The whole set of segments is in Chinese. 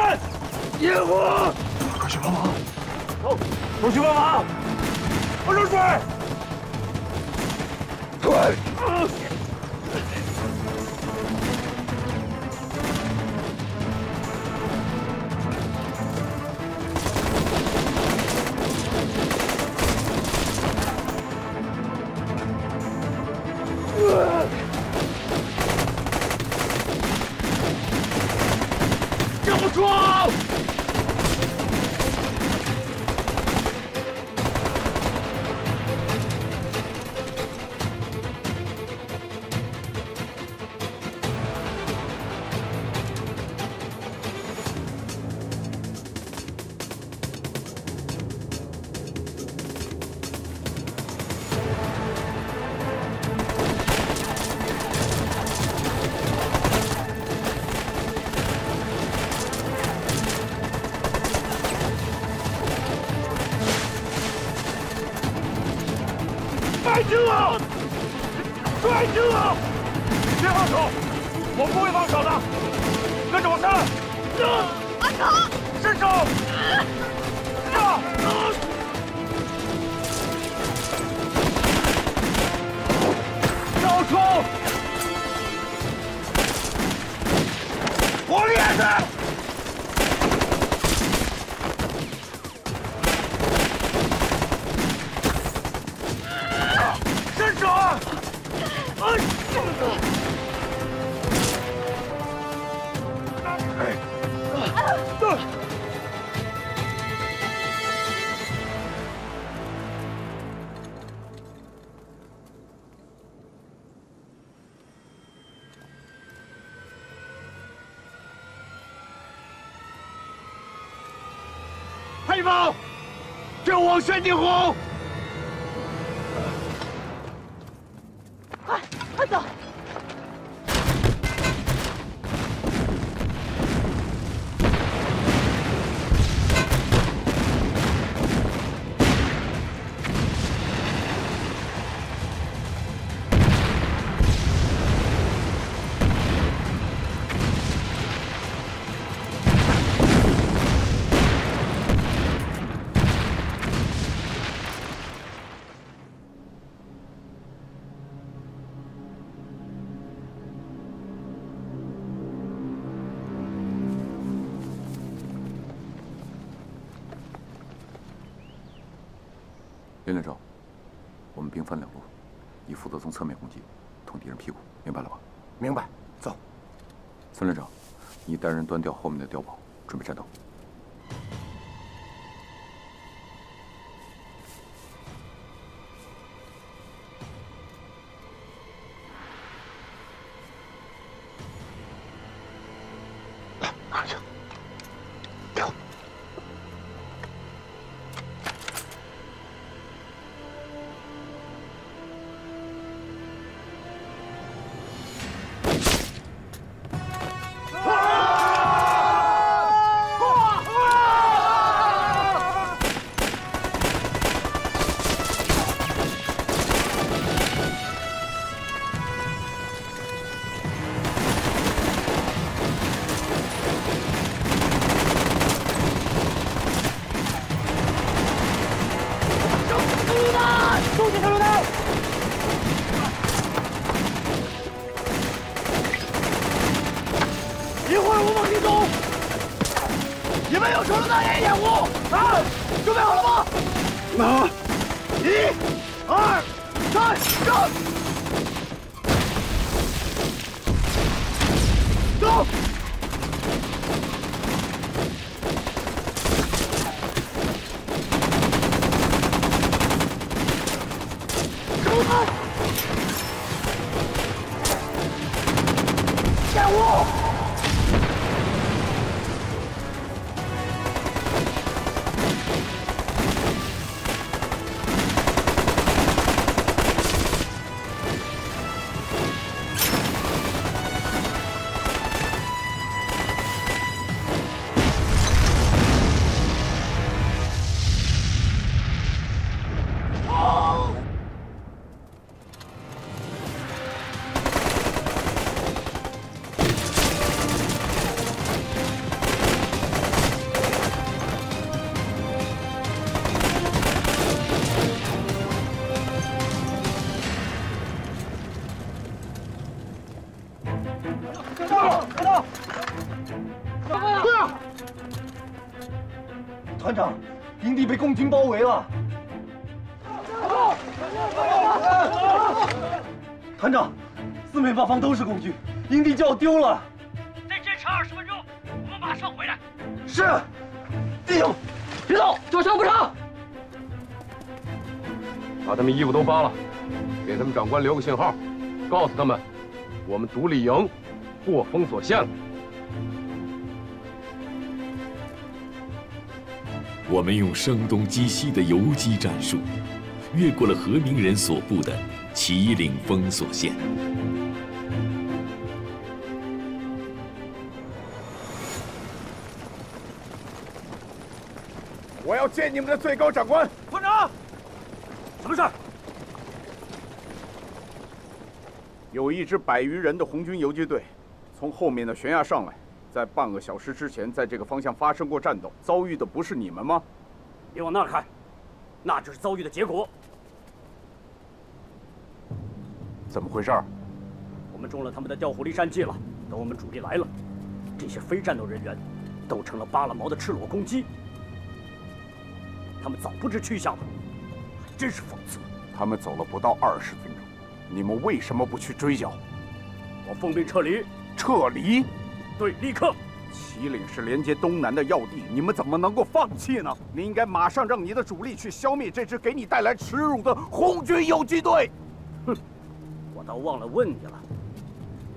人，野虎，快去帮忙！走，我去帮忙。我入水。快！救不出！快救我！快救我！别放手，我不会放手的，跟着我上来！阿成，伸手！上！交出！活链子！伸手！黑豹，救我玄定红！快走！林连长，我们兵分两路，你负责从侧面攻击，捅敌人屁股，明白了吧？明白。走。孙连长，你带人端掉后面的碉堡，准备战斗。拿去。掉。终结手榴弹！一会儿我往前走。你们有手榴弹也掩护。准备好了吗？拿。 1、2、3，上！走！手弹！掩护！ 快团长，营地被共军包围了。团长，四面八方都是共军，营地就要丢了。再坚持20分钟，我们马上回来。是，弟兄，别动，久枪不成。把他们衣服都扒了，给他们长官留个信号，告诉他们，我们独立营过封锁线了。我们用声东击西的游击战术，越过了和明人所布的旗岭封锁线。我要见你们的最高长官。团长，什么事儿？有一支100余人的红军游击队，从后面的悬崖上来，在半个小时之前，在这个方向发生过战斗，遭遇的不是你们吗？别往那儿看，那就是遭遇的结果。怎么回事？我们中了他们的调虎离山计了。等我们主力来了，这些非战斗人员都成了扒了毛的赤裸公鸡。他们早不知去向了，还真是讽刺。他们走了不到20分钟，你们为什么不去追剿？我奉命撤离。撤离？对，立刻。旗岭是连接东南的要地，你们怎么能够放弃呢？你应该马上让你的主力去消灭这支给你带来耻辱的红军游击队。哼，我倒忘了问你了，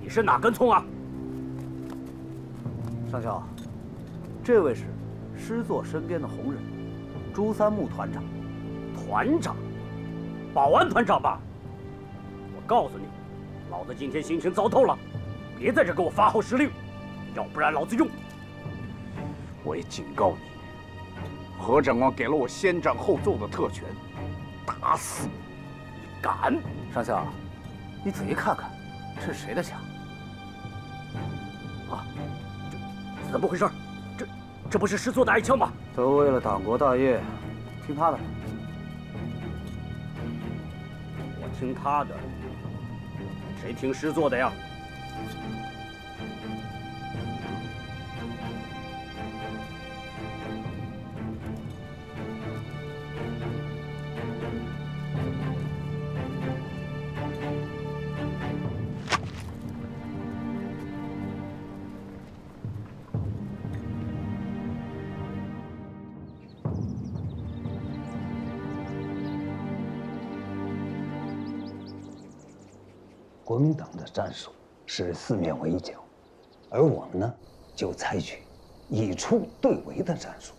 你是哪根葱啊？上校，这位是师座身边的红人，朱三木团长。团长，保安团长吧？我告诉你，老子今天心情糟透了，别在这给我发号施令，要不然老子用。我也警告你，何长官给了我先斩后奏的特权，打死你！敢？上校，你仔细看看，这是谁的枪？啊，这怎么回事？这不是师座的爱枪吗？都为了党国大业，听他的。我听他的，谁听师座的呀？国民党的战术是四面围剿，而我们呢，就采取以出对围的战术，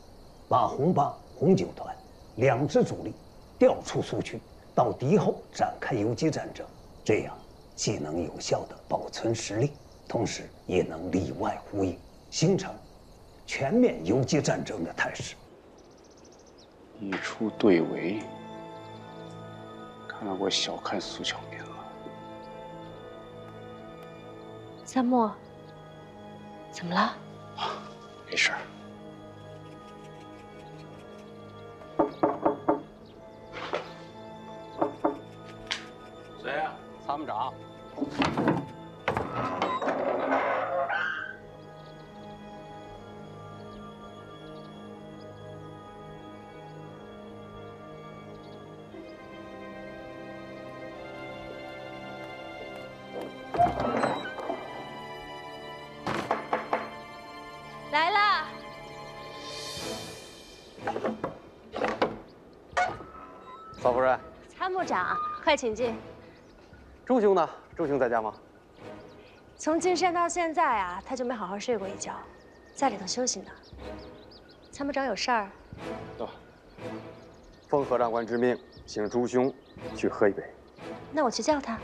把红八、红九团2支主力调出苏区，到敌后展开游击战争，这样既能有效地保存实力，同时也能里外呼应，形成全面游击战争的态势。一出对围，看来我小看苏巧棉了。三木，怎么了？没事儿。谁呀？参谋长。来了。曹夫人，参谋长，快请进。钟兄呢？钟兄在家吗？从进山到现在啊，他就没好好睡过一觉，在里头休息呢。参谋长有事儿？奉何长官之命，请朱兄去喝一杯。那我去叫他。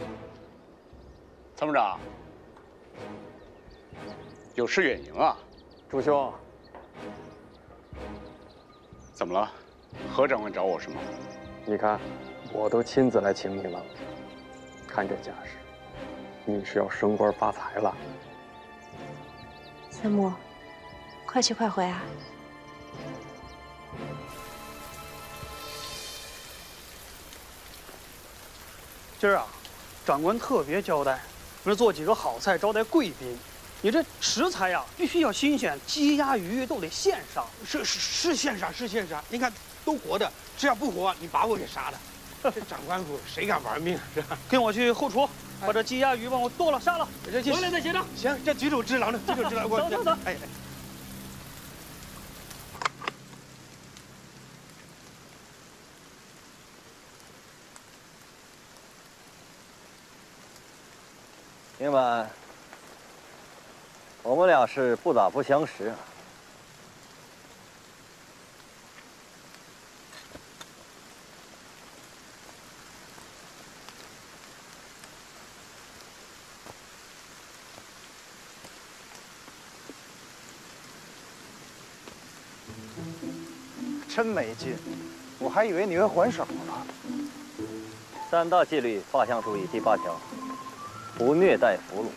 参谋长，有事远迎啊。朱兄，怎么了？何长官找我什么？你看，我都亲自来请你了，看这架势，你是要升官发财了。三木，快去快回啊！今儿啊，长官特别交代，说做几个好菜招待贵宾，你这食材呀，必须要新鲜，鸡鸭鱼都得现杀。是现杀，是现杀。您看，都活的，这要不活，你把我给杀了。这长官府谁敢玩命是吧？跟我去后厨，把这鸡鸭鱼帮我剁了杀了。回来再协商。行，这举手之劳呢，举手之劳。走走走。哎。明白。我们俩是不打不相识啊。真没劲，我还以为你会还手呢。3大纪律8项注意第8条，不虐待俘虏。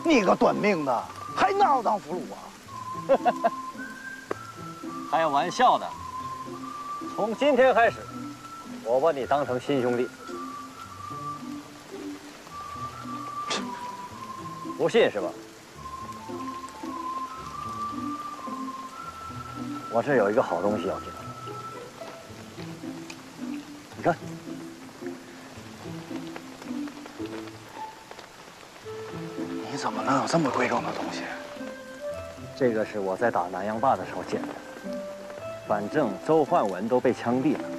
你个短命的，还拿我当俘虏啊？开玩笑的。从今天开始，我把你当成亲兄弟。不信是吧？我这有一个好东西要给你，你看，你怎么能有这么贵重的东西？这个是我在打南洋坝的时候捡的。反正周焕文都被枪毙了，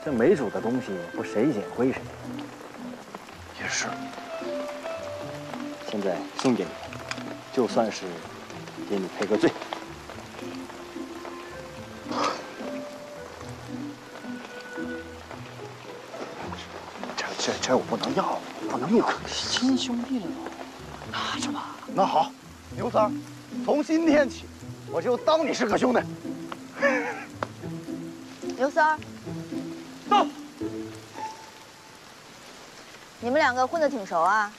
这没主的东西不谁捡回谁。也是。现在送给你，就算是给你赔个罪。这我不能要，不能要。亲兄弟了，拿着吧。那好，牛三，从今天起，我就当你是个兄弟。刘三，到。你们2个混得挺熟啊。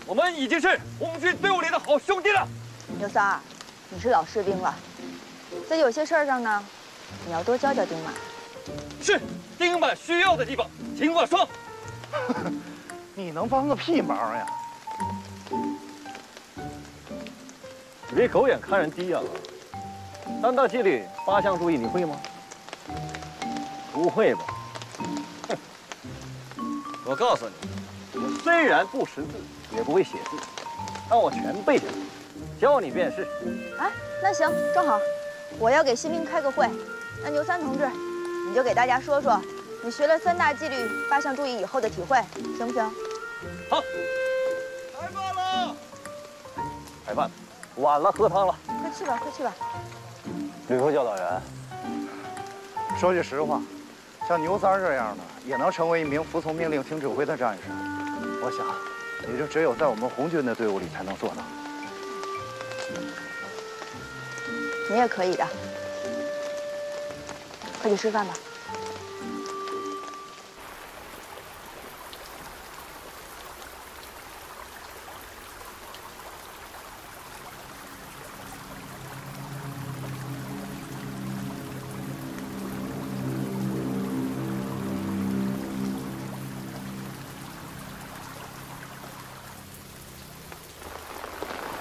我们已经是红军队伍里的好兄弟了。刘三，你是老士兵了，在有些事儿上呢，你要多教教丁满。是，丁满需要的地方，请我说。你能帮个屁忙呀！你别狗眼看人低啊！3大纪律8项注意，你会吗？不会吧？哼！我告诉你，我虽然不识字，也不会写字，但我全背着，教你便是。哎，那行，正好，我要给新兵开个会，那牛三同志，你就给大家说说，你学了3大纪律8项注意以后的体会，行不行？好。开饭了！开饭，晚了，喝汤了。快去吧，快去吧。吕副教导员，说句实话，像牛三这样的，也能成为一名服从命令、听指挥的战士。我想，也就只有在我们红军的队伍里才能做到。你也可以的。快去吃饭吧。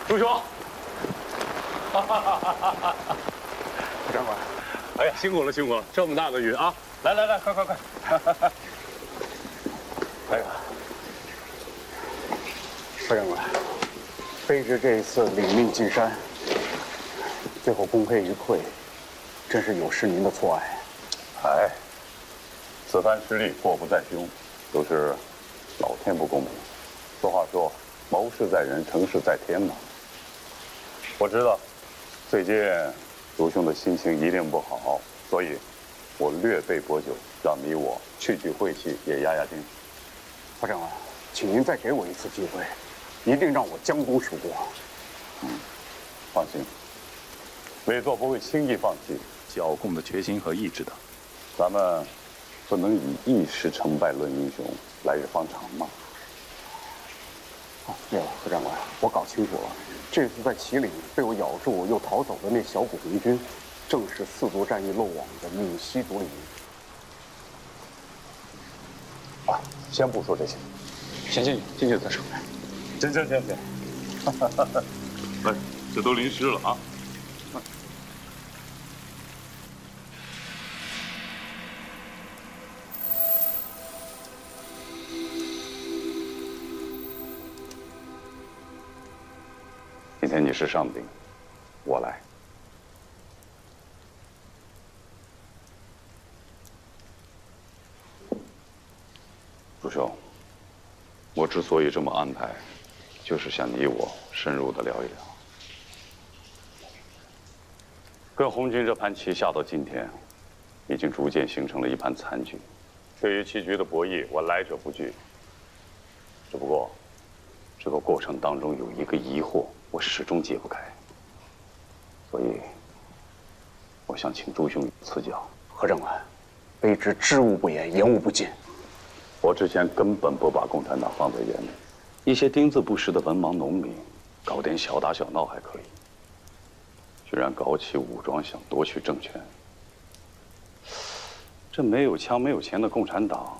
朱兄，副长官，哎呀，辛苦了，辛苦了！这么大的雨啊，来来来，快快快！哎呀，副长官，卑职这一次领命进山，最后功亏一篑，真是有失您的错爱。哎，此番失利，祸不在兄，都是老天不公平。俗话说，谋事在人，成事在天嘛。我知道，最近卢兄的心情一定不好，所以，我略备薄酒，让你我去晦气，也压压惊。副长官，请您再给我一次机会，一定让我将功赎过。放心，委座不会轻易放弃剿共的决心和意志的。咱们不能以一时成败论英雄，来日方长嘛。对了，副长官，我搞清楚了，这次在祁岭被我咬住又逃走的那小股红军，正是4座战役漏网的闽西独立营。先不说这些，先进去再说。行，来，这都淋湿了啊。今天你是上宾，我来。朱兄，我之所以这么安排，就是想你我深入的聊一聊。跟红军这盘棋下到今天，已经逐渐形成了一盘残局。对于棋局的博弈，我来者不拒。只不过，这个过程当中有一个疑惑，我始终解不开。所以，我想请朱兄赐教。何长官，卑职知无不言，言无不尽。我之前根本不把共产党放在眼里，一些丁字不识的文盲农民，搞点小打小闹还可以，居然搞起武装想夺取政权。这没有枪没有钱的共产党，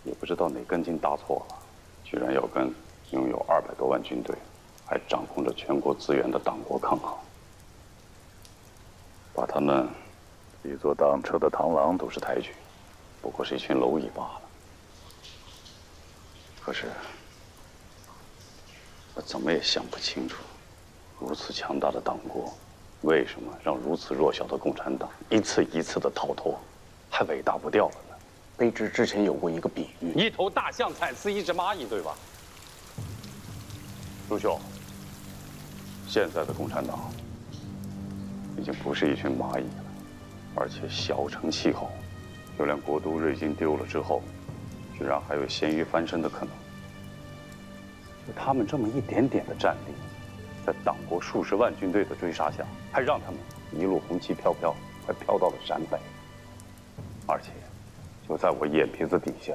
也不知道哪根筋搭错了，居然要跟拥有200多万军队，还掌控着全国资源的党国抗衡，把他们比作当车的螳螂都是抬举，不过是一群蝼蚁罢了。可是，我怎么也想不清楚，如此强大的党国，为什么让如此弱小的共产党一次一次的逃脱，还伟大不掉了呢？卑职之前有过一个比喻：一头大象踩死一只蚂蚁，对吧？朱兄，现在的共产党已经不是一群蚂蚁了，而且小成气候，就连国都瑞金丢了之后，居然还有咸鱼翻身的可能。就他们这么一点点的战力，在党国数十万军队的追杀下，还让他们一路红旗飘飘，还飘到了陕北。而且，就在我眼皮子底下，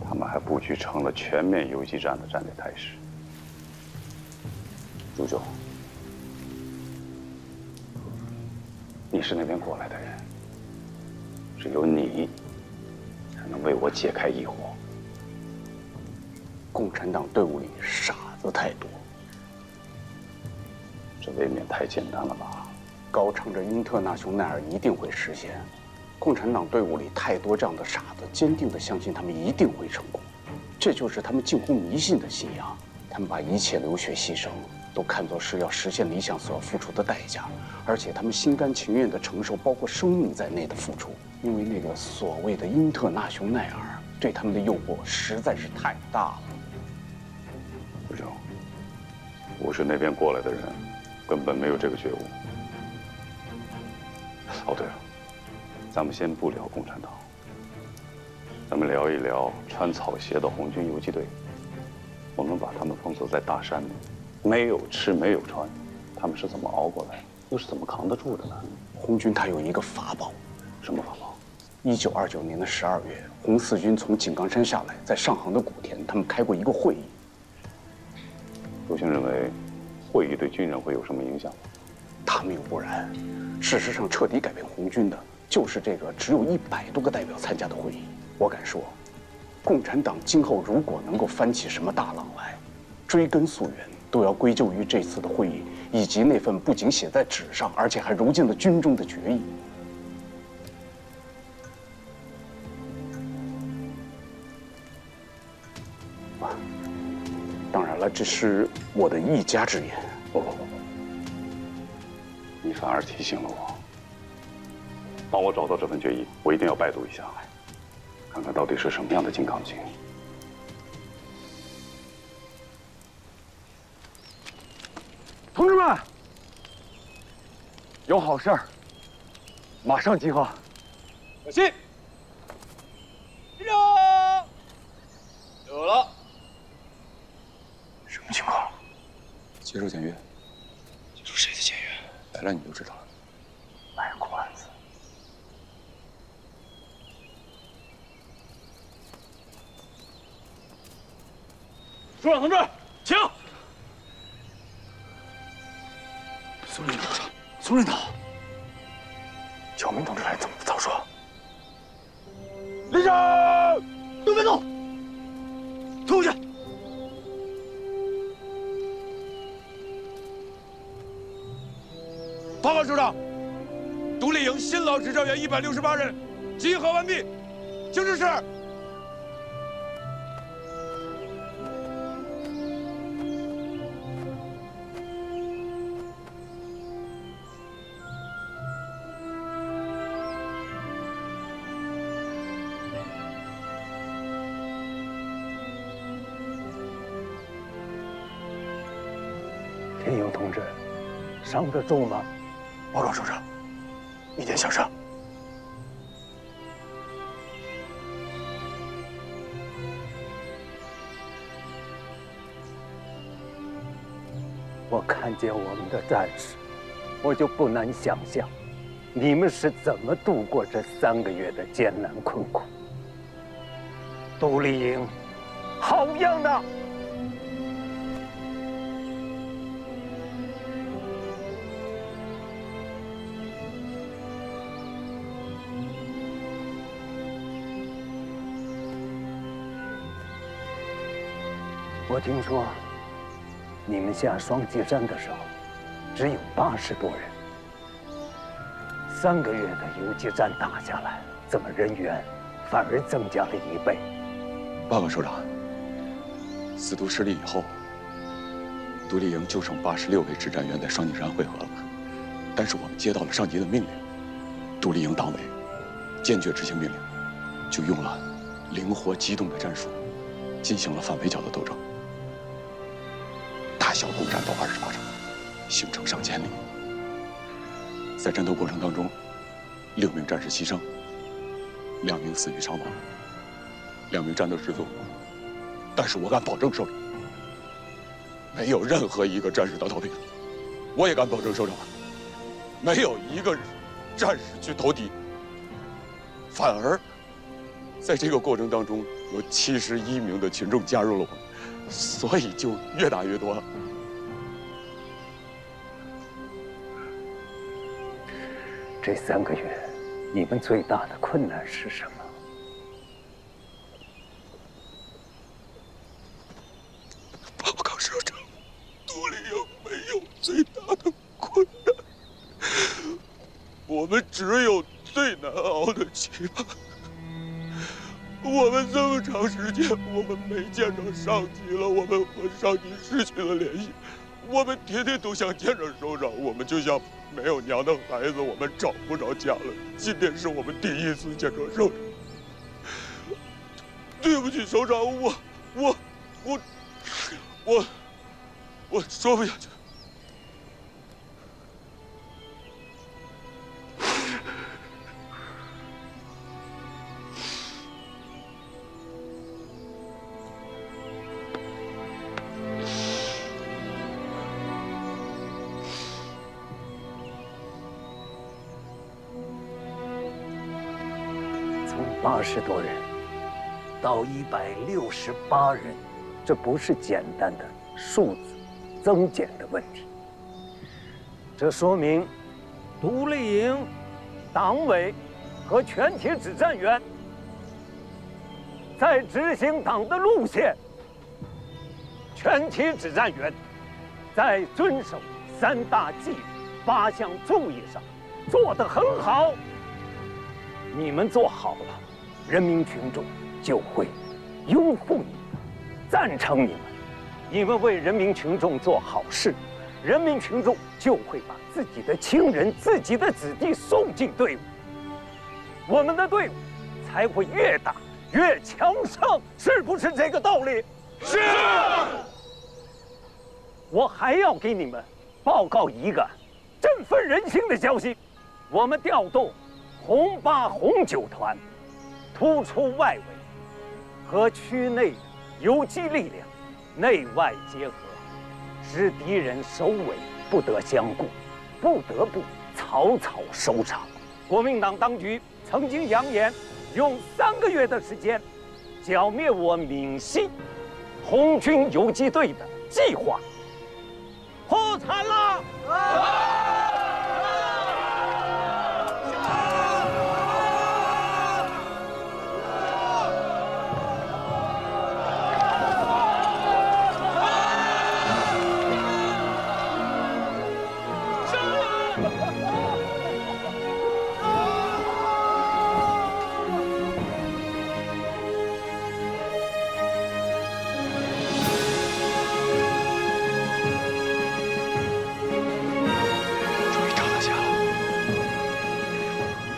他们还布局成了全面游击战的战略态势。朱兄，你是那边过来的人，只有你才能为我解开疑惑。共产党队伍里傻子太多，这未免太简单了吧？高唱着英特纳雄耐尔一定会实现。共产党队伍里太多这样的傻子，坚定地相信他们一定会成功，这就是他们近乎迷信的信仰。他们把一切流血牺牲都看作是要实现理想所要付出的代价，而且他们心甘情愿地承受包括生命在内的付出，因为那个所谓的英特纳雄耐尔对他们的诱惑实在是太大了。朱兄，我是那边过来的人，根本没有这个觉悟。哦，对了，咱们先不聊共产党，咱们聊一聊穿草鞋的红军游击队。我们把他们封锁在大山里，没有吃没有穿，他们是怎么熬过来，又是怎么扛得住的呢？红军他有一个法宝，什么法宝？1929年的12月，红四军从井冈山下来，在上杭的古田，他们开过一个会议。朱兄认为，会议对军人会有什么影响吗？他们又不然。事实上，彻底改变红军的，就是这个只有100多个代表参加的会议。我敢说，共产党今后如果能够翻起什么大浪来，追根溯源，都要归咎于这次的会议，以及那份不仅写在纸上，而且还揉进了军中的决议。当然了，这是我的一家之言。不，你反而提醒了我。帮我找到这份决议，我一定要拜读一下，看看到底是什么样的金刚经。同志们，有好事儿，马上集合。小心！有了。什么情况？接受检阅。接受谁的检阅？来了你就知道了。卖关子。首长同志，请。宋领导，宋领导，小明同志来怎么不早说？立正，都别动，出去。报告首长，独立营新老指战员168人，集合完毕，请指示。田勇同志，伤得重吗？报告首长，一点小伤。我看见我们的战士，我就不难想象，你们是怎么度过这3个月的艰难困苦。独立营，好样的！我听说，你们下双截山的时候，只有80多人。3个月的游击战打下来，怎么人员反而增加了1倍？报告首长，司徒失利以后，独立营就剩86位指战员在双截山汇合了。但是我们接到了上级的命令，独立营党委坚决执行命令，就用了灵活机动的战术，进行了反围剿的斗争。大小共战斗28场，行程上千里。在战斗过程当中，6名战士牺牲，2名死于伤亡，2名战斗失踪。但是我敢保证，首长，没有任何一个战士当逃兵。我也敢保证，首长，没有一个战士去投敌。反而，在这个过程当中，有71名的群众加入了我们，所以就越打越多了。这3个月，你们最大的困难是什么？报告首长，独立营没有最大的困难，我们只有最难熬的期盼。我们这么长时间，我们没见着上级了，我们和上级失去了联系。我们天天都想见着首长，我们就像没有娘的孩子，我们找不着家了。今天是我们第1次见着首长，对不起，首长，我说不下去。80多人到168人，这不是简单的数字增减的问题。这说明独立营党委和全体指战员在执行党的路线，全体指战员在遵守3大纪律8项注意上做得很好。你们做好了，人民群众就会拥护你们，赞成你们。你们为人民群众做好事，人民群众就会把自己的亲人、自己的子弟送进队伍，我们的队伍才会越打越强盛，是不是这个道理？是。我还要给你们报告一个振奋人心的消息：我们调动红8、红9团，突出外围和区内的游击力量，内外结合，使敌人首尾不得相顾，不得不草草收场。国民党当局曾经扬言用3个月的时间剿灭我闽西红军游击队的计划破产了。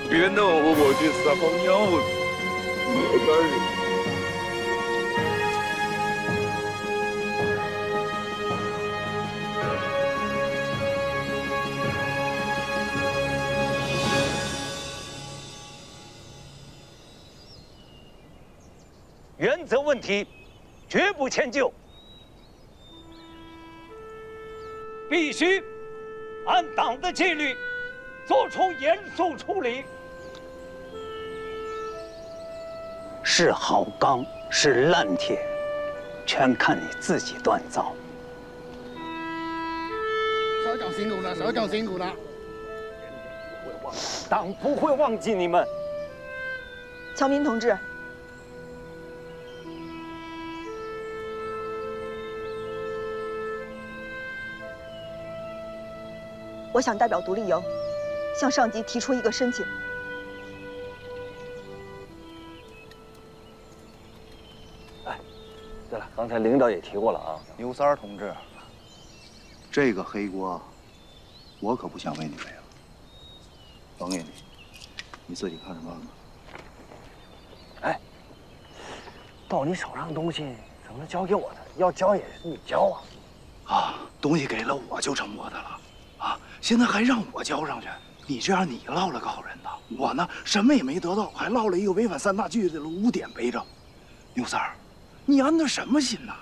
别闹，我去撒泡尿了。我告诉你。 原则问题，绝不迁就，必须按党的纪律做出严肃处理。是好钢，是烂铁，全看你自己锻造。首长辛苦了，首长辛苦了。党不会忘记你们。乔明同志。 我想代表独立营，向上级提出一个申请。哎，对了，刚才领导也提过了啊，牛三儿同志，这个黑锅，我可不想为你背了。等给你，你自己看着办吧。哎，到你手上的东西怎么能交给我的？要交也是你交啊！啊，东西给了我就成我的了。 啊！现在还让我交上去，你这样你落了个好人呐！我呢，什么也没得到，还落了一个违反3大纪律的污点背着。牛三儿，你安的什么心呐？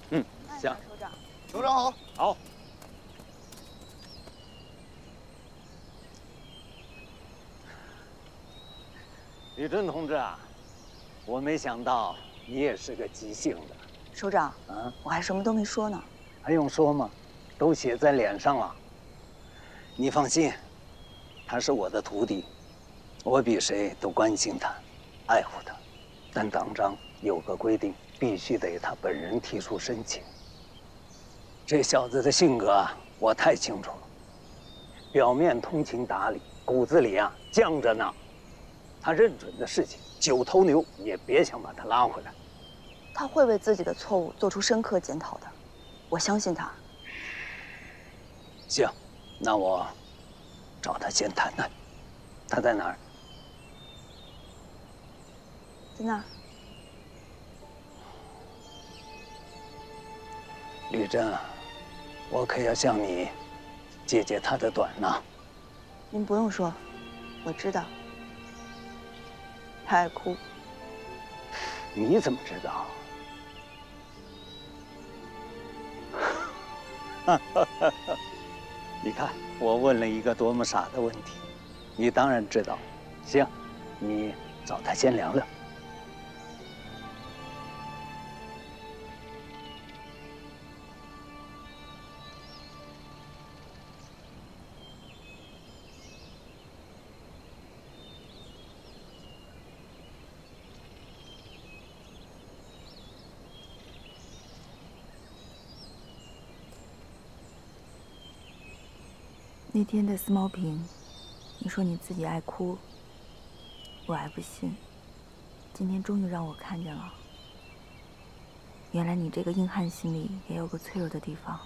嗯，行。首长，首长好。好。 李真同志啊，我没想到你也是个急性的。首长，我还什么都没说呢。还用说吗？都写在脸上了。你放心，他是我的徒弟，我比谁都关心他，爱护他。但党章有个规定，必须得他本人提出申请。这小子的性格啊，我太清楚了。表面通情达理，骨子里啊犟着呢。 他认准的事情，9头牛也别想把他拉回来。他会为自己的错误做出深刻检讨的，我相信他。行，那我找他先谈谈。他在哪儿？在那儿。吕真，我可要向你解解他的短呢。您不用说，我知道。 他爱哭，你怎么知道？你看，我问了一个多么傻的问题，你当然知道。行，你找他先聊聊。那天的丝毛瓶，你说你自己爱哭，我还不信。今天终于让我看见了，原来你这个硬汉心里也有个脆弱的地方。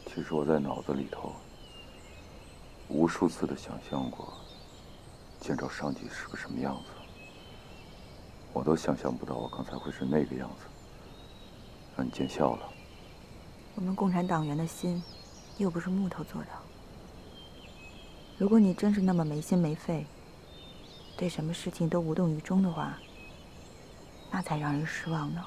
其实我在脑子里头无数次的想象过，见着上级是个什么样子。我都想象不到我刚才会是那个样子。 让你见笑了。我们共产党员的心，又不是木头做的。如果你真是那么没心没肺，对什么事情都无动于衷的话，那才让人失望呢。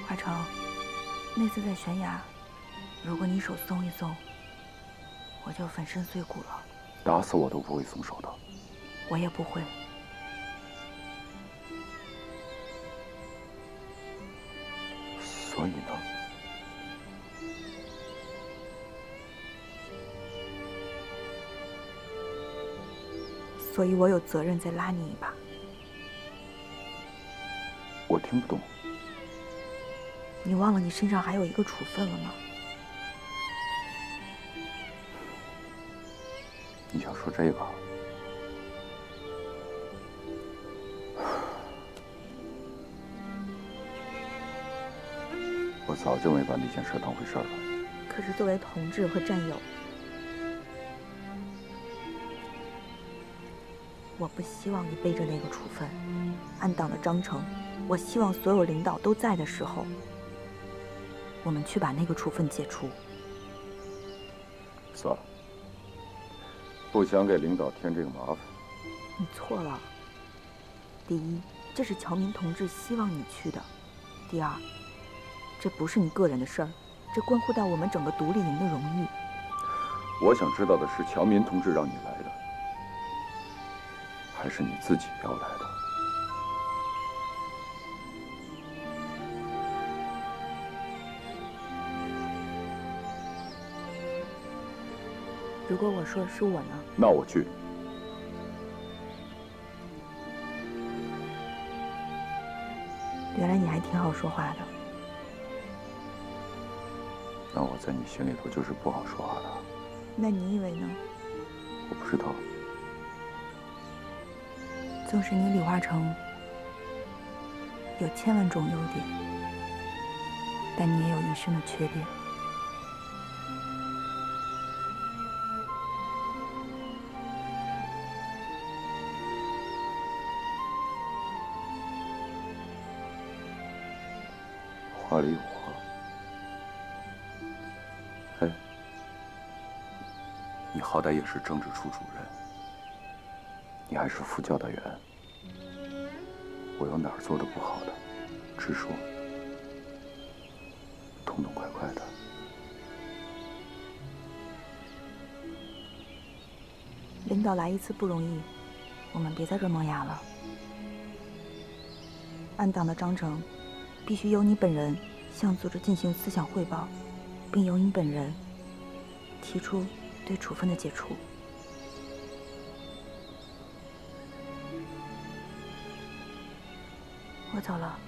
华成，那次在悬崖，如果你手松一松，我就粉身碎骨了。打死我都不会松手的。我也不会。所以呢？所以我有责任再拉你一把。我听不懂。你忘了你身上还有一个处分了吗？你想说这个？我早就没把那件事当回事了。可是作为同志和战友，我不希望你背着那个处分。按党的章程，我希望所有领导都在的时候，我们去把那个处分解除。算了，不想给领导添这个麻烦。你错了。第一，这是侨民同志希望你去的；第二，这不是你个人的事儿，这关乎到我们整个独立营的荣誉。我想知道的是，侨民同志让你来的，还是你自己要来的？如果我说的是我呢？那我去。原来你还挺好说话的。那我在你心里头就是不好说话的。那你以为呢？我不知道。纵使你李化成有千万种优点，但你也有一身的缺点。话里有话。哎，你好歹也是政治处主任，你还是副教导员，我有哪儿做的不好的，直说，痛痛快快的。领导来一次不容易，我们别在这儿萌芽了。按党的章程，必须由你本人向组织进行思想汇报，并由你本人提出对处分的解除。我走了。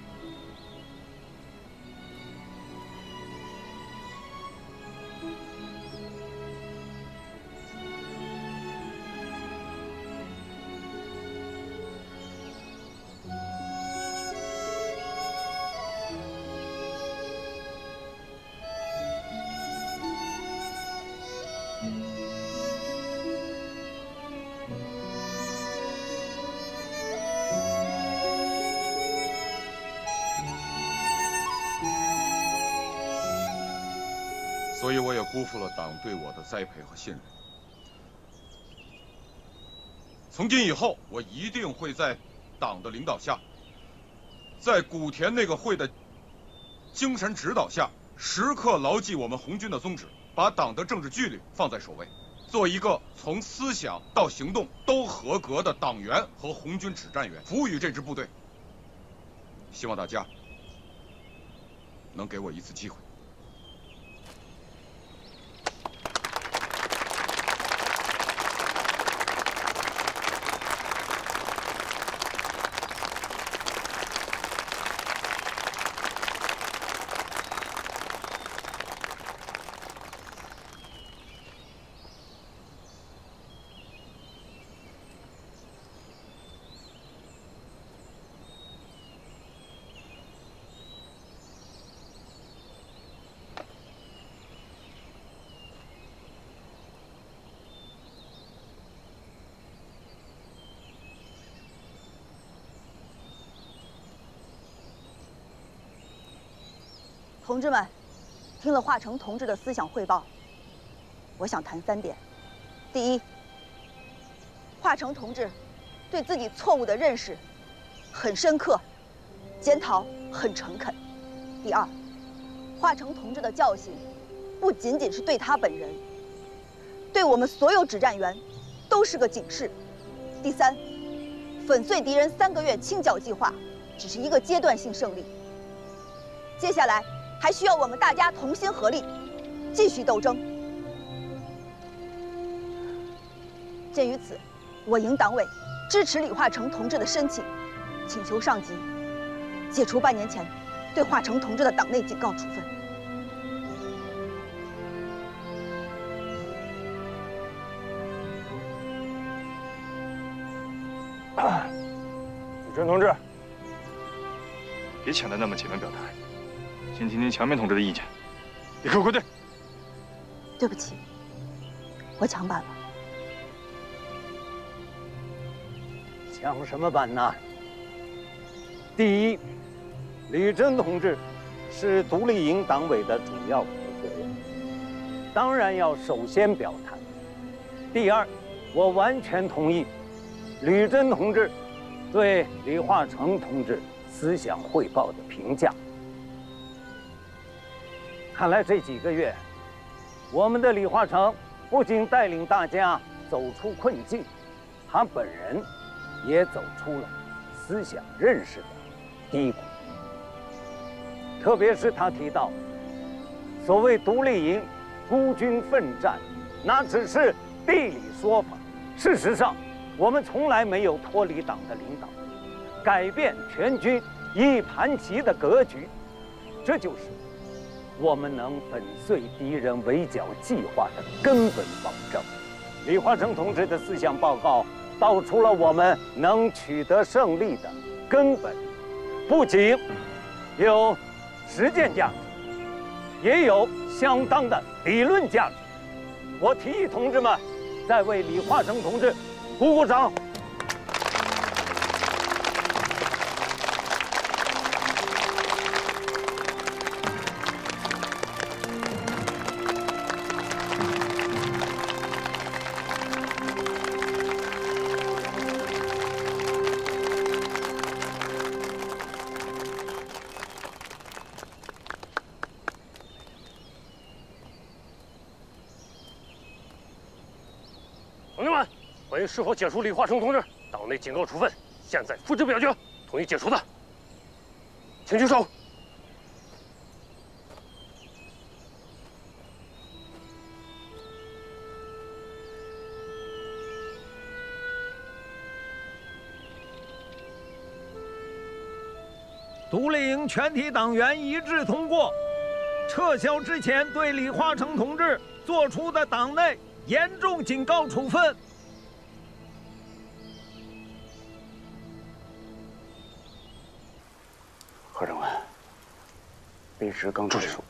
所以我也辜负了党对我的栽培和信任。从今以后，我一定会在党的领导下，在古田那个会的精神指导下，时刻牢记我们红军的宗旨，把党的政治纪律放在首位，做一个从思想到行动都合格的党员和红军指战员，服务于这支部队。希望大家能给我一次机会。同志们，听了华成同志的思想汇报，我想谈3点。第一，华成同志对自己错误的认识很深刻，检讨很诚恳。第二，华成同志的教训不仅仅是对他本人，对我们所有指战员都是个警示。第三，粉碎敌人3个月清剿计划只是一个阶段性胜利，接下来还需要我们大家同心合力，继续斗争。鉴于此，我营党委支持李化成同志的申请，请求上级解除半年前对化成同志的党内警告处分。李真同志，别抢得那么前面表态，先听听强面同志的意见。立刻归队。对不起，我抢板了。抢什么板呢？第一，李真同志是独立营党委的主要负责人，当然要首先表态。第二，我完全同意李真同志对李化成同志思想汇报的评价。看来这几个月，我们的李化成不仅带领大家走出困境，他本人也走出了思想认识的低谷。特别是他提到，所谓独立营孤军奋战，那只是地理说法。事实上，我们从来没有脱离党的领导，改变全军一盘棋的格局，这就是我们能粉碎敌人围剿计划的根本保证。李化成同志的思想报告道出了我们能取得胜利的根本，不仅有实践价值，也有相当的理论价值。我提议同志们再为李化成同志鼓鼓掌。关于是否解除李化成同志党内警告处分，现在付之表决。同意解除的，请举手。独立营全体党员一致通过，撤销之前对李化成同志作出的党内严重警告处分。何政委，卑职刚结束。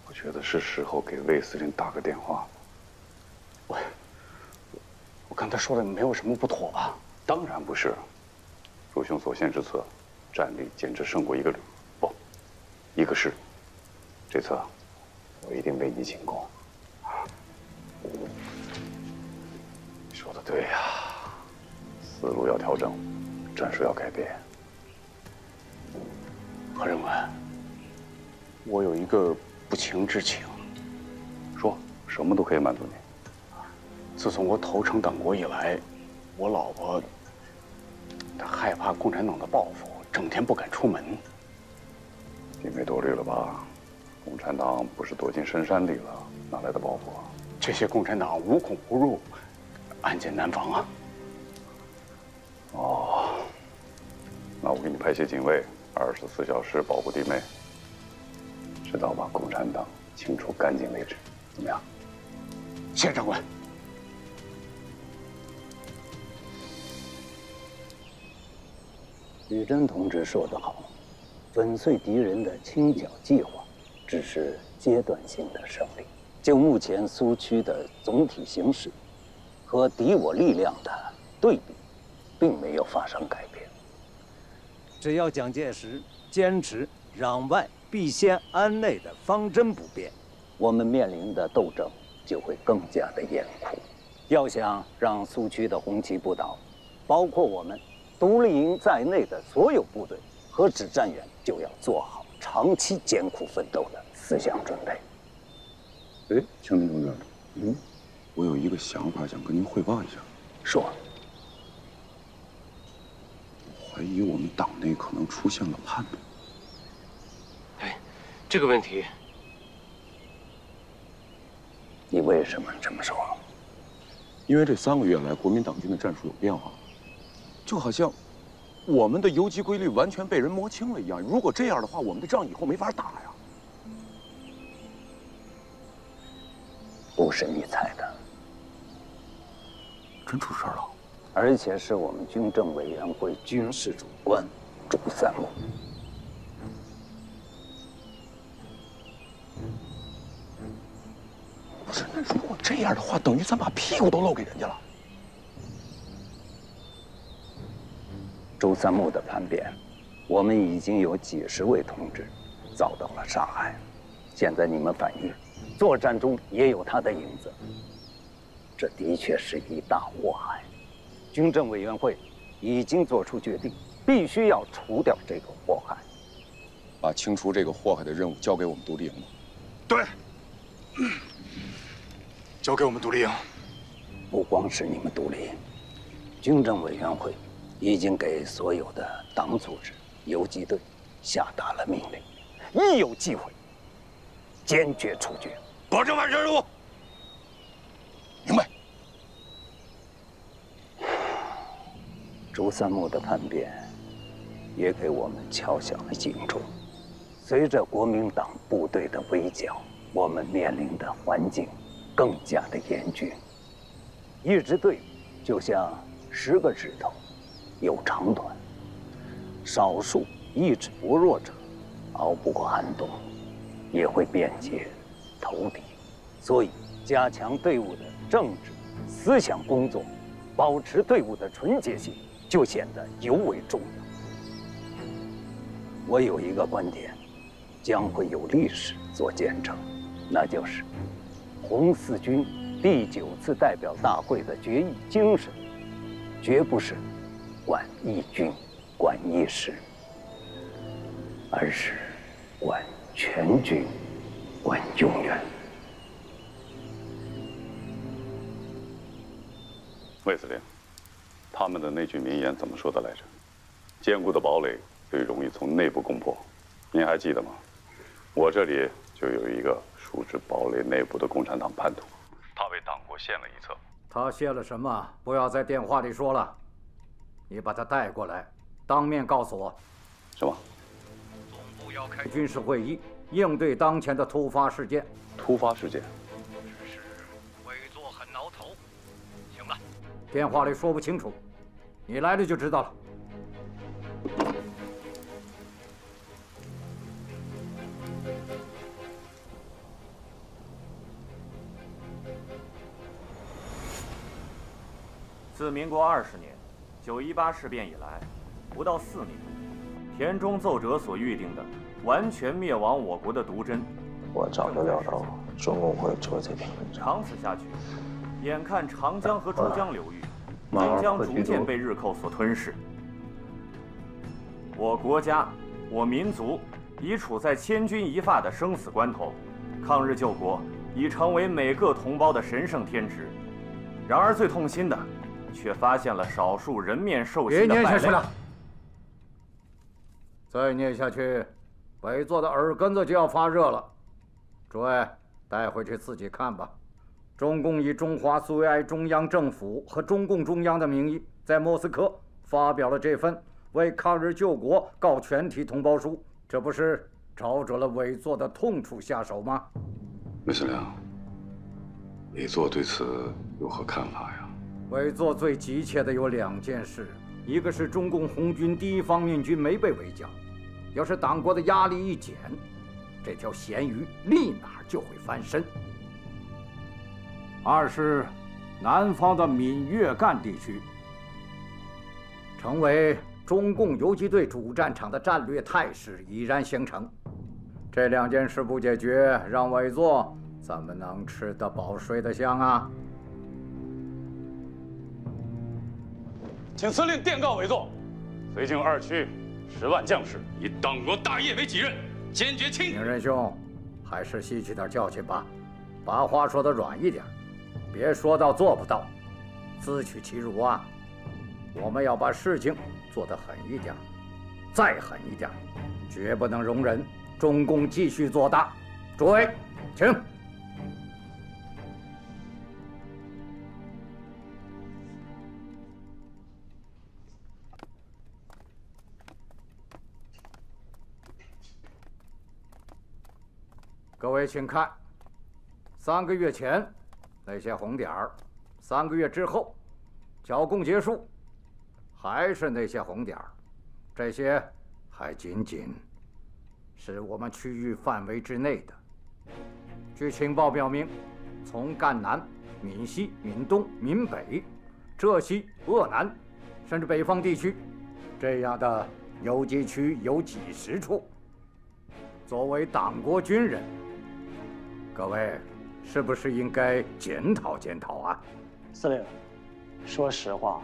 我觉得是时候给魏司令打个电话。我刚才说的没有什么不妥吧？当然不是。主兄所献之策，战力简直胜过一个旅，不，一个师。这次我一定为你请功。说的对呀，思路要调整，战术要改变。何政委，我有一个不情之请，说什么都可以满足你。自从我投诚党国以来，我老婆她害怕共产党的报复，整天不敢出门。你没多虑了吧？共产党不是躲进深山里了，哪来的报复啊？这些共产党无孔不入，暗箭难防啊！哦，那我给你派些警卫，24小时保护弟妹，直到把共产党清除干净为止，怎么样？谢长官。吕真同志说得好，粉碎敌人的清剿计划只是阶段性的胜利。就目前苏区的总体形势和敌我力量的对比，并没有发生改变。只要蒋介石坚持攘外必先安内的方针不变，我们面临的斗争就会更加的严酷。要想让苏区的红旗不倒，包括我们独立营在内的所有部队和指战员，就要做好长期艰苦奋斗的思想准备。哎，枪林同志，我有一个想法想跟您汇报一下。说。我怀疑我们党内可能出现了叛徒。哎，这个问题，你为什么这么说？因为这3个月来，国民党军的战术有变化，就好像我们的游击规律完全被人摸清了一样。如果这样的话，我们的仗以后没法打呀。不是你猜的，真出事了，而且是我们军政委员会军事主官朱三木。不是，那如果这样的话，等于咱把屁股都露给人家了。朱三木的叛变，我们已经有几十位同志遭到了杀害。现在你们反映，作战中也有他的影子，这的确是一大祸害。军政委员会已经做出决定，必须要除掉这个祸害。把清除这个祸害的任务交给我们独立营吧。对，交给我们独立营。不光是你们独立营，军政委员会已经给所有的党组织、游击队下达了命令，一有机会，坚决处决，保证完成任务。明白。朱三木的叛变，也给我们敲响了警钟。随着国民党部队的围剿，我们面临的环境更加的严峻。一支队伍就像10个指头，有长短。少数意志薄弱者，熬不过寒冬，也会变节投敌。所以，加强队伍的政治、思想工作，保持队伍的纯洁性，就显得尤为重要。我有一个观点，将会有历史做见证，那就是红四军第9次代表大会的决议精神，绝不是管一军、管一师，而是管全军、管永远。魏司令，他们的那句名言怎么说的来着？坚固的堡垒最容易从内部攻破，您还记得吗？我这里就有一个熟知堡垒内部的共产党叛徒，他为党国献了一策。他献了什么？不要在电话里说了，你把他带过来，当面告诉我。什么？总部要开军事会议，应对当前的突发事件。突发事件？只是委座很挠头。行了，电话里说不清楚，你来了就知道了。自民国20年918事变以来，不到4年，田中奏折所预定的完全灭亡我国的毒针，我早就料到中共会做这篇文章。长此下去，眼看长江和珠江流域即将逐渐被日寇所吞噬，我国家、我民族已处在千钧一发的生死关头，抗日救国已成为每个同胞的神圣天职。然而最痛心的，却发现了少数人面兽心的败类。别念下去了，再念下去，委座的耳根子就要发热了。诸位，带回去自己看吧。中共以中华苏维埃中央政府和中共中央的名义，在莫斯科发表了这份为抗日救国告全体同胞书，这不是找准了委座的痛处下手吗？魏司令，委座对此有何看法呀？委座最急切的有2件事，一个是中共红军第1方面军没被围剿，要是党国的压力一减，这条咸鱼立马就会翻身。2是南方的闽粤赣地区成为中共游击队主战场的战略态势已然形成，这2件事不解决，让委座怎么能吃得饱睡得香啊？请司令电告委座，绥靖2区10万将士以党国大业为己任，坚决清。宁仁兄，还是吸取点教训吧。把话说得软一点，别说到做不到，自取其辱啊！我们要把事情做得狠一点，再狠一点，绝不能容忍中共继续做大。诸位，请。各位请看，3个月前那些红点儿，3个月之后剿共结束，还是那些红点儿，这些还仅仅是我们区域范围之内的。据情报表明，从赣南、闽西、闽东、闽北、浙西、鄂南，甚至北方地区，这样的游击区有几10处。作为党国军人，各位是不是应该检讨检讨啊？司令，说实话，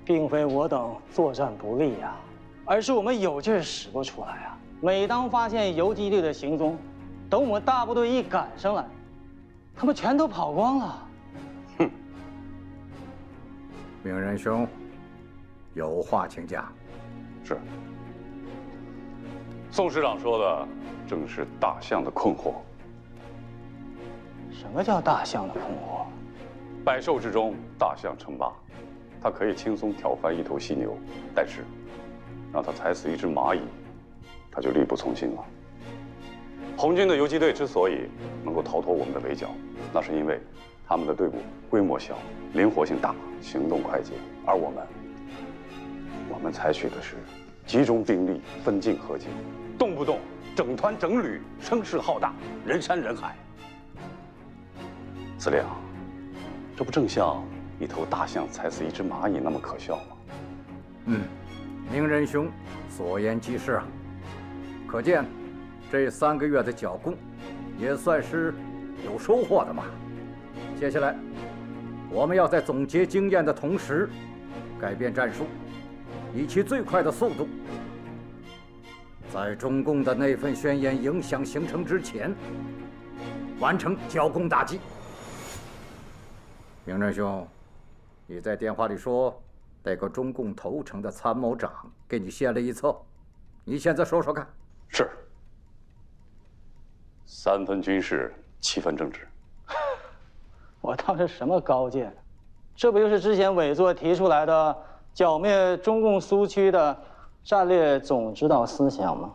并非我等作战不利呀，而是我们有劲儿使不出来啊。每当发现游击队的行踪，等我们大部队一赶上来，他们全都跑光了。哼！明仁兄，有话请讲。是。宋师长说的正是大象的困惑。什么叫大象的困惑？百兽之中，大象称霸，它可以轻松挑翻一头犀牛，但是让它踩死一只蚂蚁，它就力不从心了。红军的游击队之所以能够逃脱我们的围剿，那是因为他们的队伍规模小、灵活性大、行动快捷，而我们采取的是集中兵力、分进合击，动不动整团整旅，声势浩大，人山人海。司令，这不正像一头大象踩死一只蚂蚁那么可笑吗？明仁兄所言极是啊。可见这3个月的剿共也算是有收获的嘛。接下来我们要在总结经验的同时，改变战术，以其最快的速度，在中共的那份宣言影响形成之前，完成剿共大计。明仁兄，你在电话里说那个中共投诚的参谋长给你献了一策，你现在说说看。是。3分军事，7分政治。我倒是什么高见？这不就是之前委座提出来的剿灭中共苏区的战略总指导思想吗？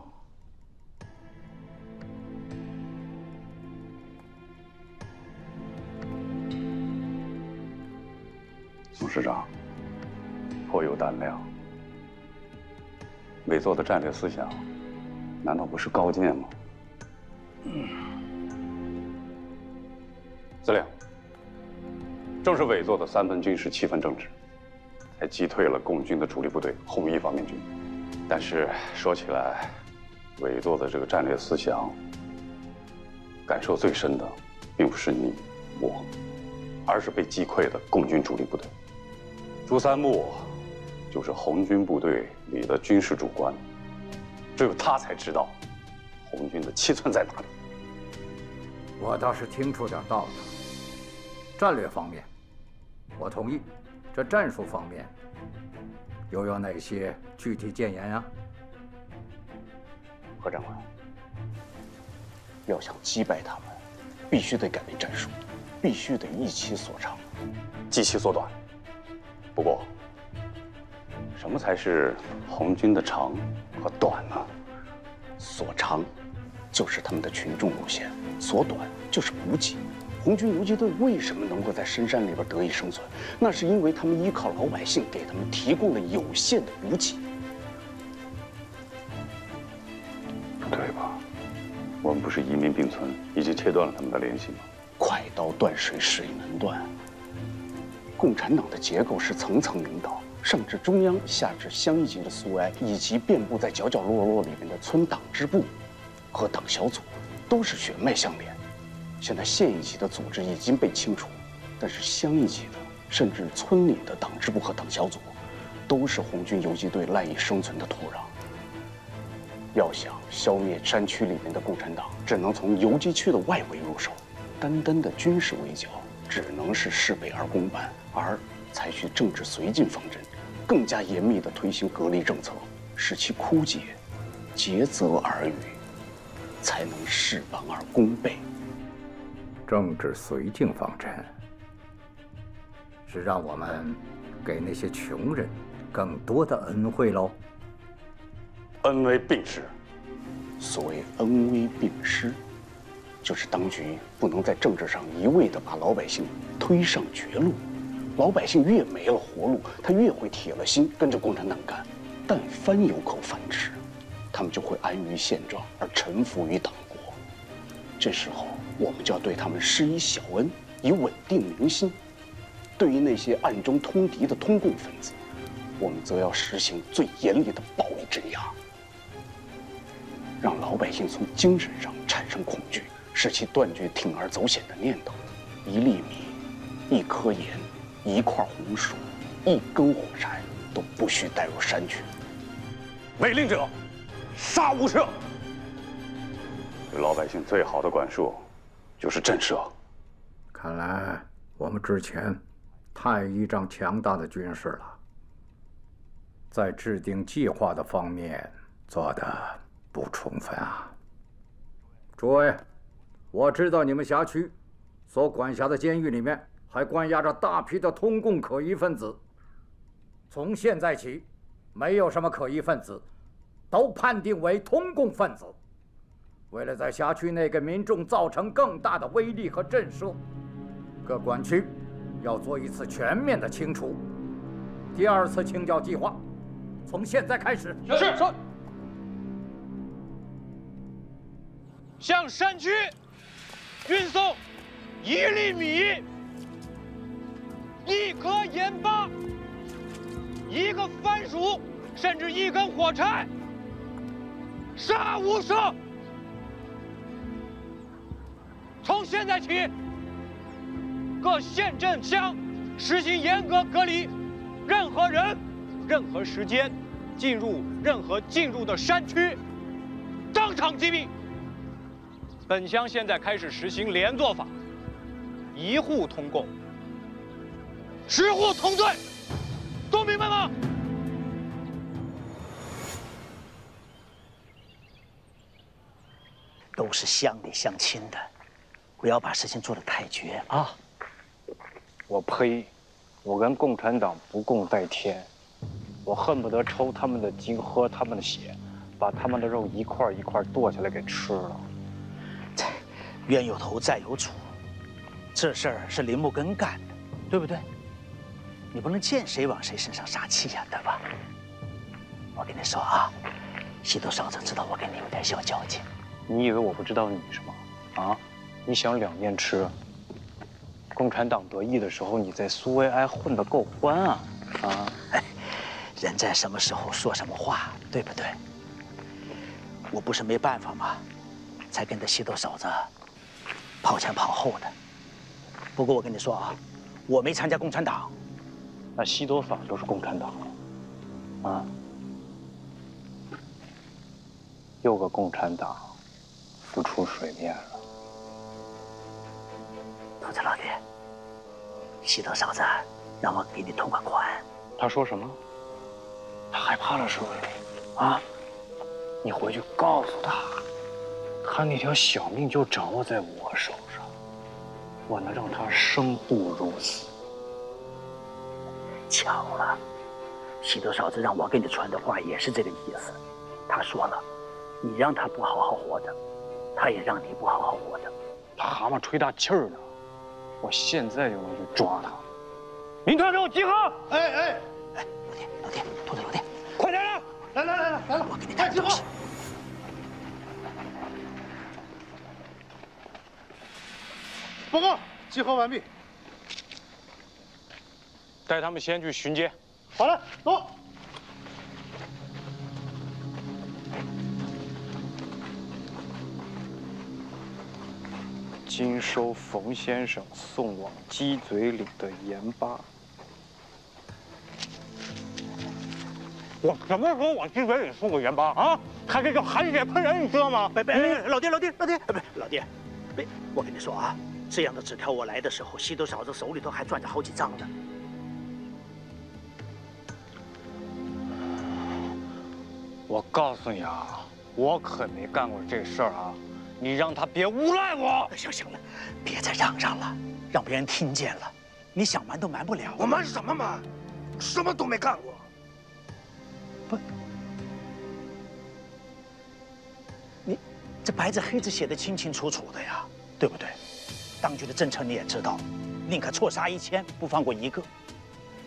宋师长颇有胆量。委座的战略思想，难道不是高见吗？司令，正是委座的3分军事7分政治，才击退了共军的主力部队红一方面军。但是说起来，委座的这个战略思想，感受最深的，并不是你我，而是被击溃的共军主力部队。朱三木就是红军部队里的军事主官，只有他才知道红军的7寸在哪里。我倒是听出点道理。战略方面，我同意；这战术方面，又有哪些具体谏言啊？何长官，要想击败他们，必须得改变战术，必须得一其所长，击其所短。不过，什么才是红军的长和短呢？所长就是他们的群众路线，所短就是补给。红军游击队为什么能够在深山里边得以生存？那是因为他们依靠老百姓给他们提供了有限的补给。不对吧？我们不是移民并存，已经切断了他们的联系吗？快刀断水，水难断。共产党的结构是层层领导，上至中央，下至乡一级的苏维埃，以及遍布在角角落落里面的村党支部和党小组，都是血脉相连。现在县一级的组织已经被清除，但是乡一级的，甚至村里的党支部和党小组，都是红军游击队赖以生存的土壤。要想消灭山区里面的共产党，只能从游击区的外围入手。单单的军事围剿只能是事倍而功半，而采取政治绥靖方针，更加严密地推行隔离政策，使其枯竭，竭泽而渔，才能事半而功倍。政治绥靖方针是让我们给那些穷人更多的恩惠喽。恩威并施。所谓恩威并施，就是当局不能在政治上一味地把老百姓推上绝路。老百姓越没了活路，他越会铁了心跟着共产党干。但凡有口饭吃，他们就会安于现状而臣服于党国。这时候，我们就要对他们施以小恩，以稳定民心。对于那些暗中通敌的通共分子，我们则要实行最严厉的暴力镇压，让老百姓从精神上产生恐惧，使其断绝铤而走险的念头。一粒米、一颗盐、一块红薯、一根火柴都不许带入山区。违令者，杀无赦。对老百姓最好的管束，就是震慑。看来我们之前太依仗强大的军事了，在制定计划的方面做得不充分啊。诸位，我知道你们辖区所管辖的监狱里面还关押着大批的通共可疑分子。从现在起，没有什么可疑分子，都判定为通共分子。为了在辖区内给民众造成更大的威力和震慑，各管区要做一次全面的清除。第二次清剿计划从现在开始。是。向山区运送1粒米、1颗盐巴、1个番薯，甚至1根火柴，杀无赦。从现在起，各县镇乡实行严格隔离，任何人、任何时间进入任何进入的山区，当场击毙。本乡现在开始实行连坐法，1户通共，10户同罪，都明白吗？都是乡里乡亲的，不要把事情做得太绝啊！我呸！我跟共产党不共戴天，我恨不得抽他们的筋，喝他们的血，把他们的肉一块一块剁下来给吃了。冤有头债有主，这事儿是林木根干的，对不对？你不能见谁往谁身上撒气呀，对吧？我跟你说啊，西头嫂子知道我跟你有点小交情。你以为我不知道你是吗？啊？你想两面吃？共产党得意的时候，你在苏维埃混得够欢啊！啊！哎，人在什么时候说什么话，对不对？我不是没办法吗？才跟着西头嫂子跑前跑后的。不过我跟你说啊，我没参加共产党。那西头嫂就是共产党了，啊？又个共产党浮出水面了。兔子老弟，西头嫂子让我给你同个款。他说什么？他害怕了是不是？啊？你回去告诉他，他那条小命就掌握在我手上，我能让他生不如死。巧了，西头嫂子让我给你传的话也是这个意思。他说了，你让他不好好活着，他也让你不好好活着。他蛤蟆吹大气儿呢，我现在就能去抓他。民团手集合！哎，老弟，兔子老弟，快点来！来了，我给你带个东西。报告，集合完毕。带他们先去巡街。好了，走。今收冯先生送往鸡嘴岭的盐巴。我什么时候往鸡嘴岭送过盐巴啊？他这叫含血喷人，你知道吗？别，老弟，不是老弟，别，我跟你说啊，这样的纸条我来的时候，西多嫂子手里头还攥着好几张呢。我告诉你啊，我可没干过这事儿啊！你让他别诬赖我。行了，别再嚷嚷了，让别人听见了，你想瞒都瞒不了。我瞒什么瞒？什么都没干过。不，你这白纸黑字写的清清楚楚的呀，对不对？当局的政策你也知道，宁可错杀1000，不放过一个。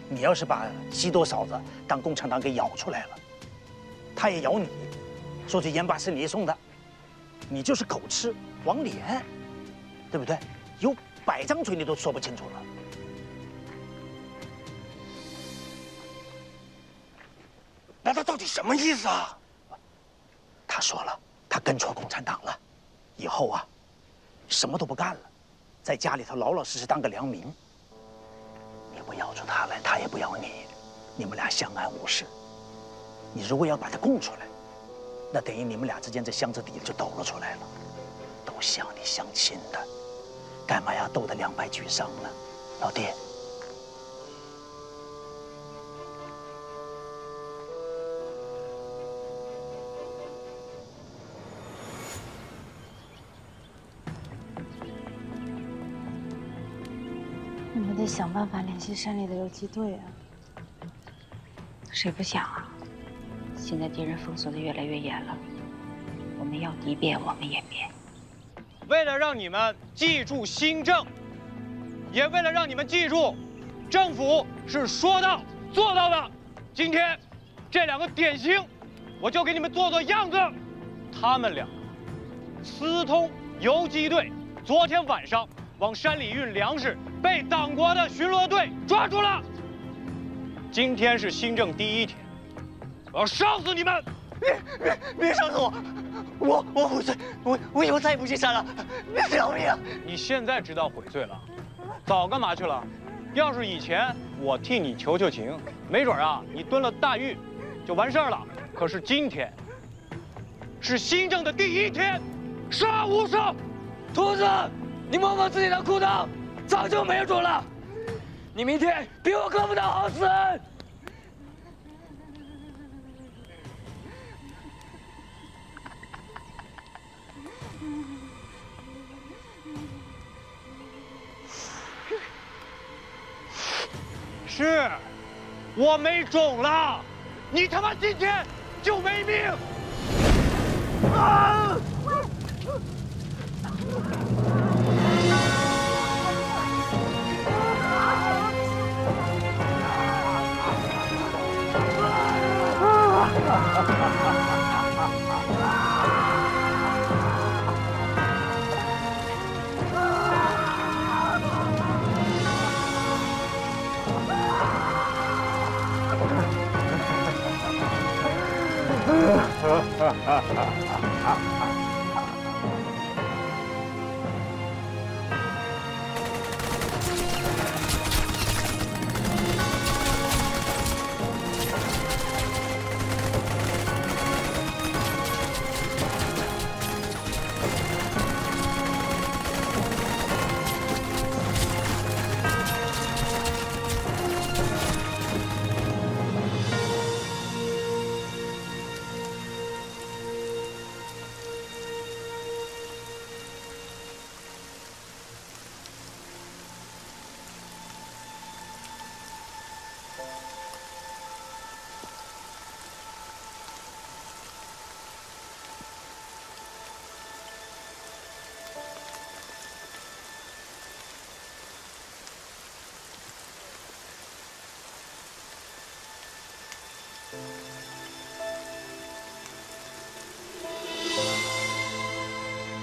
你要是把西多嫂子当共产党给咬出来了，他也咬你，说这盐巴是你送的，你就是狗吃黄脸，对不对？有100张嘴你都说不清楚了。那他到底什么意思啊？他说了，他跟错共产党了，以后啊，什么都不干了，在家里头老老实实当个良民。你不咬出他来，他也不咬你，你们俩相安无事。你如果要把他供出来，那等于你们俩之间这箱子底就抖了出来了，都向你相亲的，干嘛要斗得两败俱伤呢，老弟？我们得想办法联系山里的游击队啊！谁不想啊？现在敌人封锁的越来越严了，我们要敌变，我们也变。为了让你们记住新政，也为了让你们记住，政府是说到做到的。今天，这2个典型，我就给你们做做样子。他们俩私通游击队，昨天晚上往山里运粮食，被党国的巡逻队抓住了。今天是新政第1天，我要烧死你们！别烧死我！我悔罪，我以后再也不进山了。饶命！你现在知道悔罪了，早干嘛去了？要是以前我替你求求情，没准啊，你蹲了大狱就完事儿了。可是今天是新政的第1天，杀无赦！兔子，你摸摸自己的裤裆，早就没主了。你明天比我更不得好死！是，我没种了，你他妈今天就没命！啊！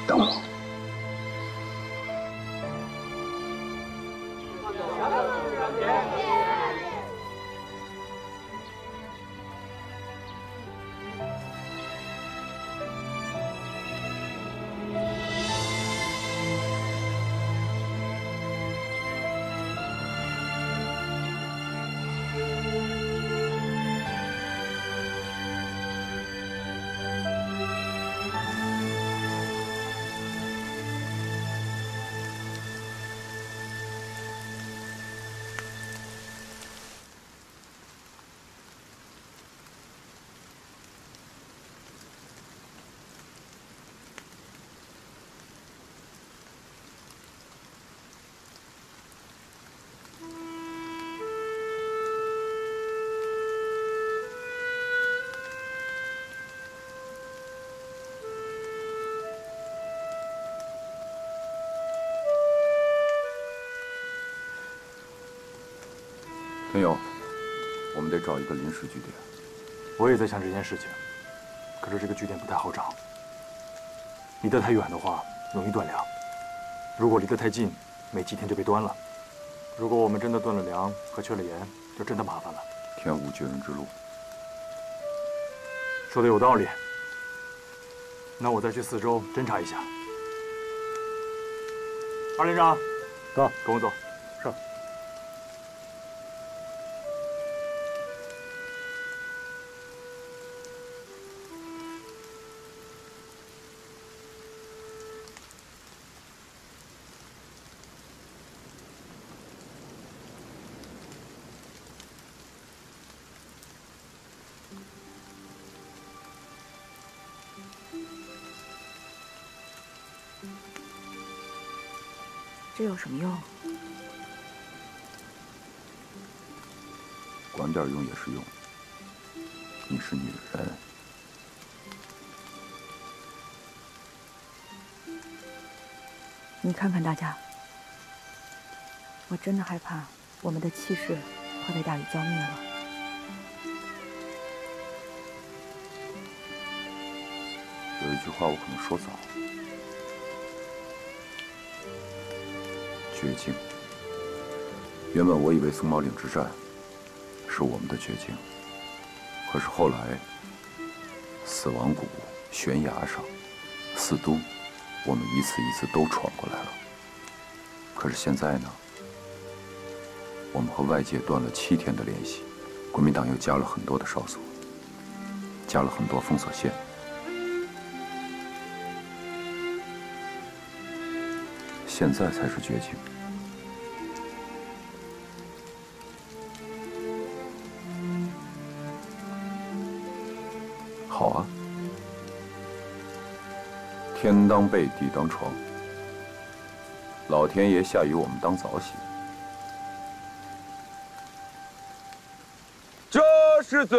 等我。天佑，我们得找一个临时据点。我也在想这件事情，可是这个据点不太好找。离得太远的话，容易断粮；如果离得太近，没几天就被端了。如果我们真的断了粮和缺了盐，就真的麻烦了。天无绝人之路。说的有道理。那我再去四周侦查一下。二连长，走，跟我走。是。这有什么用？管点用也是用。你是女人。你看看大家，我真的害怕我们的气势会被大雨浇灭了。有一句话我可能说早。绝境。原本我以为松毛岭之战是我们的绝境，可是后来，死亡谷、悬崖上、四都，我们一次一次都闯过来了。可是现在呢？我们和外界断了7天的联系，国民党又加了很多的哨所，加了很多封锁线。现在才是绝境。好啊，天当被，地当床，老天爷下雨我们当早洗。这是最